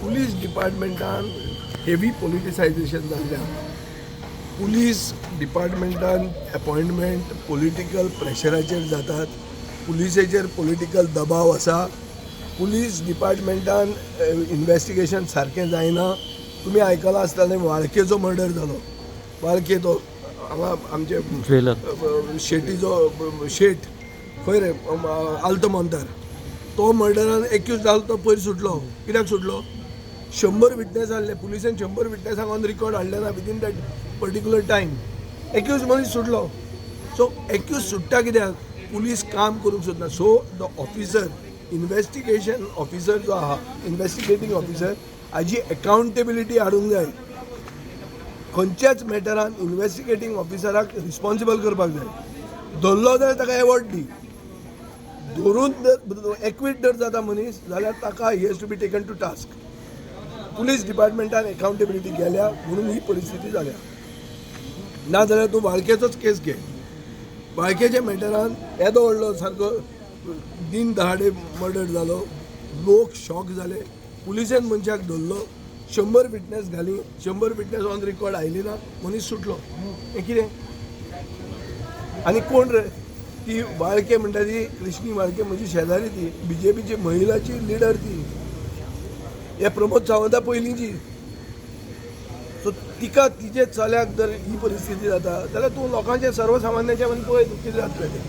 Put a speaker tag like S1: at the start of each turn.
S1: Police डिपार्टमेंटान heavy पॉलिटिसायजेशन जाल्ल्या. Police डिपार्टमेंटान appointment political प्रेशराचेर जातात. पुलिसेचेर political दबाव आसा. पुलीस डिपार्टमेंटान इन्वेस्टिगेशन सारकें जायना. तुम्ही आयकलां आसतलें वाळकेचो मर्डर जालो. वाळके तो हांगा आमचे शेटीचो शेट खंय रे आल्तो मोंतार तो मर्डरान एक्यूज जालो. तो पयर सुटलो. कित्याक सुटलो? 100 विटनेस हाडले. पुलिसेन 100 विटनेसांक ऑन रिकॉर्ड हाडले ना within that particular time. Accused मनीस सुटलो. सो एक्यूज सुट्टा कित्याक? पुलीस काम करूंक सोदना. So the officer investigation officer जो आहा इन्वेस्टिगेटींग ऑफिसर हाजी अकाउंटेबिलिटी हाडूंक जाय. खंयच्याच मॅटरान इन्वेस्टिगेटींग ऑफिसराक रिस्पॉन्सिबल करपाक जाय. धरलो जाल्यार ताका एवॉर्ड दी. धरून एक्वीट जर जाता मनीस जाल्यार ताका ही has to be taken to task. Police डिपार्टमेंटान अकाउंटेबिलिटी गेल्या म्हणून ही परिस्थिती जाल्या. नाजाल्यार तूं वाळकेचोच केस घे. वाळकेच्या मॅटरान येदो व्हडलो सारको दिन दहाडे मर्डर जालो. लोक शॉक जाले. पुलिसेन मनशाक धरलो. 100 विटनेस घाली. 100 विटनेस ऑन रिकॉर्ड आयली ना. मनीस सुटलो. हें कितें? आनी कोण रे ती वाळके म्हणटा ती कृष्णी वाळके म्हजी शेजारी. ती BJPची महिलाची लिडर. ती हे प्रमोद सावंता पयलींची. सो तिका तिचे चल्याक जर ही परिस्थिती जाता जाल्यार तूं लोकांचे सर्वसामान्याचे मनीस पळय कितें जातलें तें.